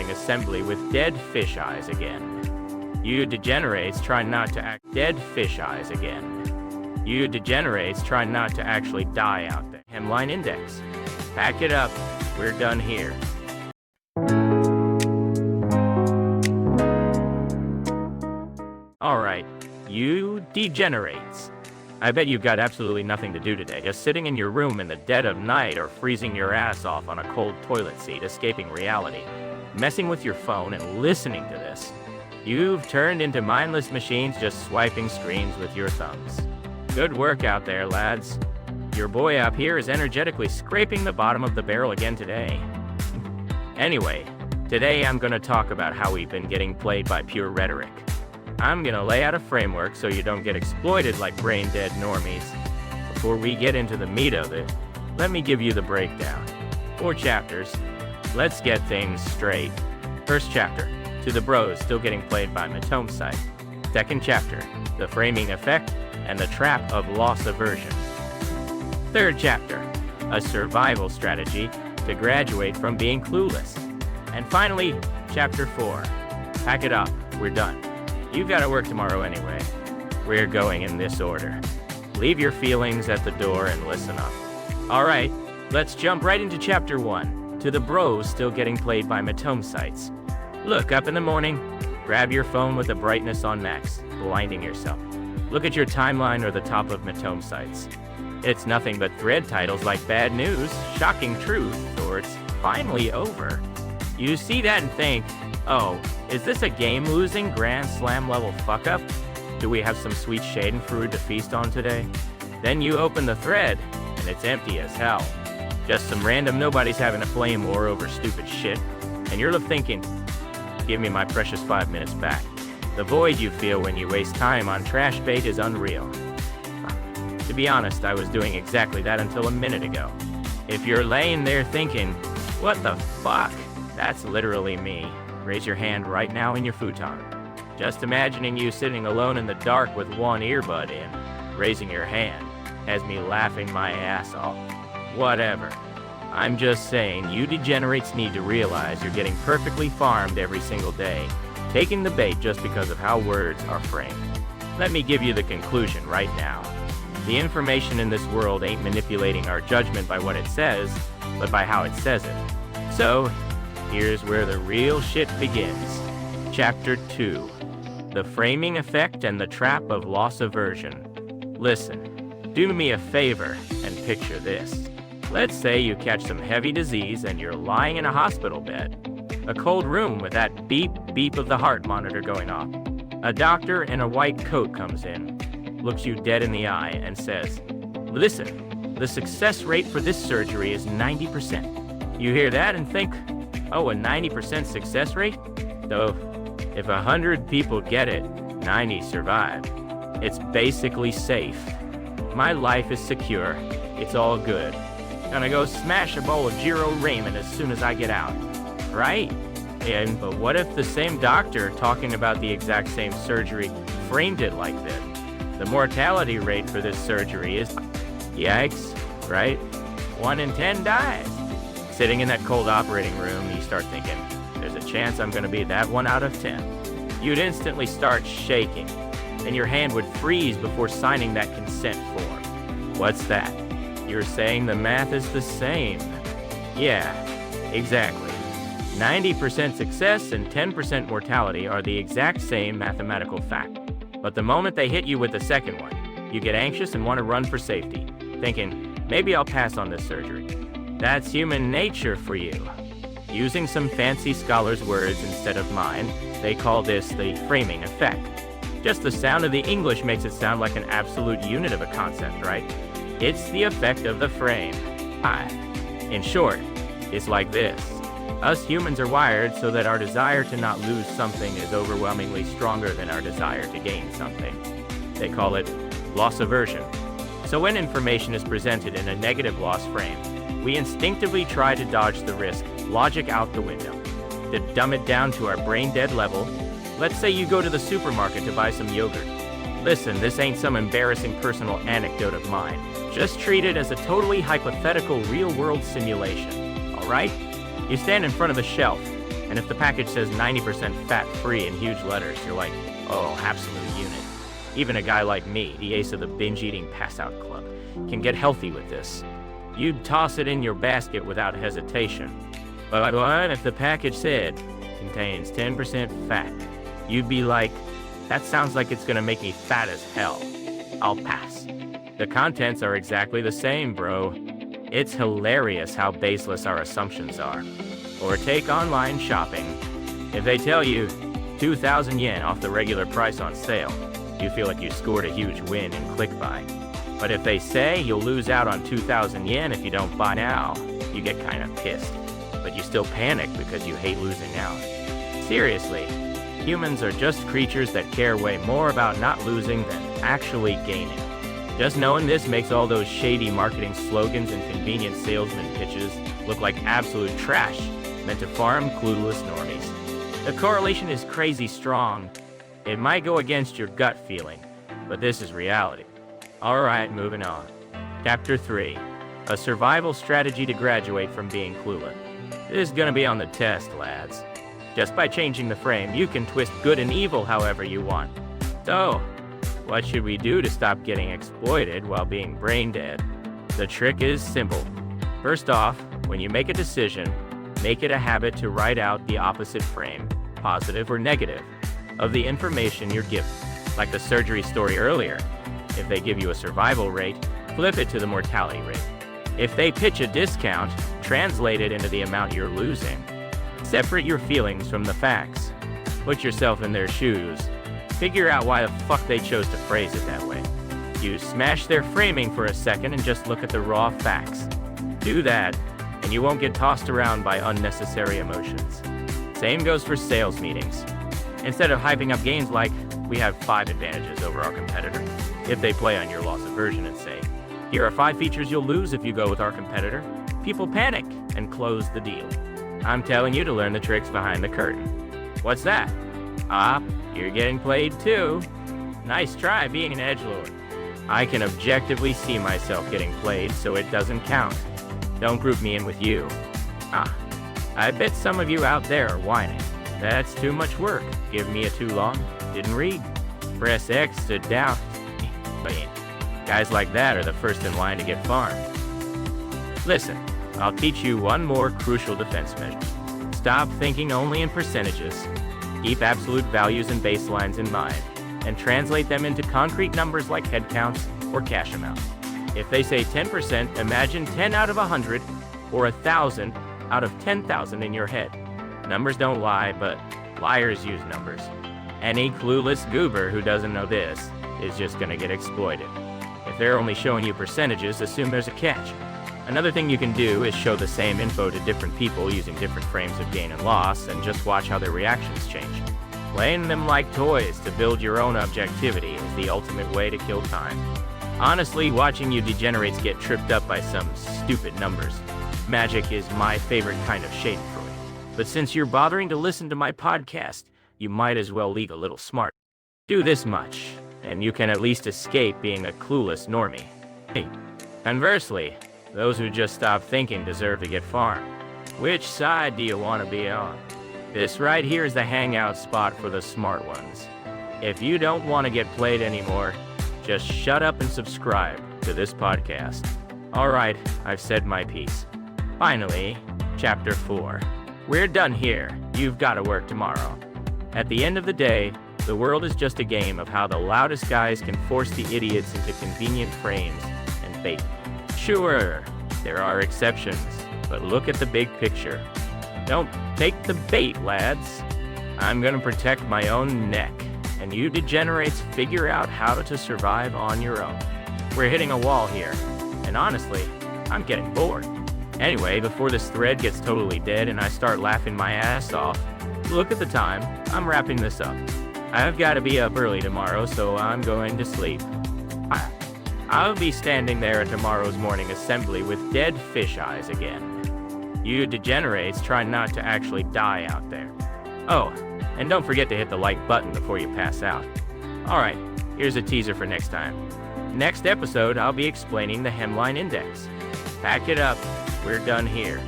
viewing assembly with dead fish eyes again. You degenerates try not to act dead fish eyes again. You degenerates try not to actually die out there. Hemline index. Pack it up. We're done here. Alright, you degenerates. I bet you've got absolutely nothing to do today, just sitting in your room in the dead of night or freezing your ass off on a cold toilet seat, escaping reality, messing with your phone and listening to this. You've turned into mindless machines just swiping screens with your thumbs. Good work out there, lads. Your boy up here is energetically scraping the bottom of the barrel again today. Anyway, today I'm gonna talk about how we've been getting played by pure rhetoric. I'm gonna lay out a framework so you don't get exploited like brain-dead normies. Before we get into the meat of it, let me give you the breakdown. 4 chapters. Let's get things straight. First chapter, to the bros still getting played by Matome site. Second chapter, the framing effect and the trap of loss aversion. Third chapter, a survival strategy to graduate from being clueless. And finally, chapter 4, pack it up, we're done. You've got to work tomorrow anyway. We're going in this order. Leave your feelings at the door and listen up. All right, let's jump right into chapter 1, to the bros still getting played by Matome sites. Look up in the morning, grab your phone with the brightness on max, blinding yourself. Look at your timeline or the top of Matome sites. It's nothing but thread titles like bad news, shocking truth, or it's finally over. You see that and think, oh, is this a game-losing Grand Slam level fuck-up? Do we have some sweet schadenfreude to feast on today? Then you open the thread, and it's empty as hell. Just some random nobodies having a flame war over stupid shit, and you're left thinking, give me my precious 5 minutes back. The void you feel when you waste time on trash bait is unreal. To be honest, I was doing exactly that until a minute ago. If you're laying there thinking, what the fuck? That's literally me. Raise your hand right now in your futon. Just imagining you sitting alone in the dark with one earbud in, raising your hand, has me laughing my ass off. Whatever. I'm just saying, you degenerates need to realize you're getting perfectly farmed every single day, taking the bait just because of how words are framed. Let me give you the conclusion right now. The information in this world ain't manipulating our judgment by what it says, but by how it says it. So, here's where the real shit begins. Chapter 2. The framing effect and the trap of loss aversion. Listen, do me a favor and picture this. Let's say you catch some heavy disease and you're lying in a hospital bed. A cold room with that beep, beep of the heart monitor going off. A doctor in a white coat comes in, looks you dead in the eye and says, listen, the success rate for this surgery is 90%. You hear that and think, oh, a 90% success rate? So, if 100 people get it, 90 survive. It's basically safe. My life is secure. It's all good. Gonna go smash a bowl of Jiro Ramen as soon as I get out. Right? But what if the same doctor talking about the exact same surgery framed it like this? The mortality rate for this surgery is, yikes, right? 1 in 10 dies. Sitting in that cold operating room, you start thinking, there's a chance I'm gonna be that 1 out of 10. You'd instantly start shaking, and your hand would freeze before signing that consent form. What's that? You're saying the math is the same. Yeah, exactly. 90% success and 10% mortality are the exact same mathematical fact. But the moment they hit you with the second one, you get anxious and want to run for safety, thinking, maybe I'll pass on this surgery. That's human nature for you. Using some fancy scholar's words instead of mine, they call this the framing effect. Just the sound of the English makes it sound like an absolute unit of a concept, right? It's the effect of the frame. In short, it's like this. Us humans are wired so that our desire to not lose something is overwhelmingly stronger than our desire to gain something. They call it loss aversion. So when information is presented in a negative loss frame, we instinctively try to dodge the risk, logic out the window. To dumb it down to our brain-dead level, let's say you go to the supermarket to buy some yogurt. Listen, this ain't some embarrassing personal anecdote of mine. Just treat it as a totally hypothetical real-world simulation, all right? You stand in front of the shelf, And if the package says 90% fat-free in huge letters, you're like, oh, absolute unit. Even a guy like me, the ace of the binge-eating pass-out club, can get healthy with this. You'd toss it in your basket without hesitation. But what if the package said, contains 10% fat? You'd be like, that sounds like it's gonna make me fat as hell. I'll pass. The contents are exactly the same, bro. It's hilarious how baseless our assumptions are. Or take online shopping. If they tell you 2,000 yen off the regular price on sale, you feel like you scored a huge win in click-buy. But if they say you'll lose out on 2,000 yen if you don't buy now, you get kind of pissed. But you still panic because you hate losing out. Seriously, humans are just creatures that care way more about not losing than actually gaining. Just knowing this makes all those shady marketing slogans and convenient salesman pitches look like absolute trash meant to farm clueless normies. The correlation is crazy strong. It might go against your gut feeling, but this is reality. Alright, moving on. Chapter 3. A survival strategy to graduate from being clueless. This is gonna be on the test, lads. Just by changing the frame, you can twist good and evil however you want. So, what should we do to stop getting exploited while being brain dead? The trick is simple. First off, when you make a decision, make it a habit to write out the opposite frame, positive or negative, of the information you're given. Like the surgery story earlier. If they give you a survival rate, flip it to the mortality rate. If they pitch a discount, translate it into the amount you're losing. Separate your feelings from the facts. Put yourself in their shoes. Figure out why the fuck they chose to phrase it that way. You smash their framing for a second and just look at the raw facts. Do that, and you won't get tossed around by unnecessary emotions. Same goes for sales meetings. Instead of hyping up gains like, we have 5 advantages over our competitor, if they play on your loss aversion and say, here are 5 features you'll lose if you go with our competitor, people panic and close the deal. I'm telling you to learn the tricks behind the curtain. What's that? You're getting played too. Nice try being an edgelord. I can objectively see myself getting played, so it doesn't count. Don't group me in with you. I bet some of you out there are whining. That's too much work. Give me a too long. Didn't read. Press X to down. Guys like that are the first in line to get farmed. Listen, I'll teach you one more crucial defense measure. Stop thinking only in percentages. Keep absolute values and baselines in mind, and translate them into concrete numbers like headcounts or cash amounts. If they say 10%, imagine 10 out of 100 or 1,000 out of 10,000 in your head. Numbers don't lie, but liars use numbers. Any clueless goober who doesn't know this is just gonna get exploited. If they're only showing you percentages, assume there's a catch. Another thing you can do is show the same info to different people using different frames of gain and loss, and just watch how their reactions change. Playing them like toys to build your own objectivity is the ultimate way to kill time. Honestly, watching you degenerates get tripped up by some stupid numbers. Magic is my favorite kind of schadenfreude. But since you're bothering to listen to my podcast, you might as well leave a little smart. Do this much, and you can at least escape being a clueless normie. Conversely, those who just stop thinking deserve to get farmed. Which side do you want to be on? This right here is the hangout spot for the smart ones. If you don't want to get played anymore, just shut up and subscribe to this podcast. Alright, I've said my piece. Finally, Chapter 4. We're done here. You've got to work tomorrow. At the end of the day, the world is just a game of how the loudest guys can force the idiots into convenient frames and bait. Sure, there are exceptions, but look at the big picture. Don't take the bait, lads. I'm gonna protect my own neck, and you degenerates figure out how to survive on your own. We're hitting a wall here, and honestly, I'm getting bored. Anyway, before this thread gets totally dead and I start laughing my ass off, look at the time. I'm wrapping this up. I've got to be up early tomorrow, so I'm going to sleep. I'll be standing there at tomorrow's morning assembly with dead fish eyes again. You degenerates try not to actually die out there. Oh, and don't forget to hit the like button before you pass out. Alright, here's a teaser for next time. Next episode, I'll be explaining the hemline index. Pack it up, we're done here.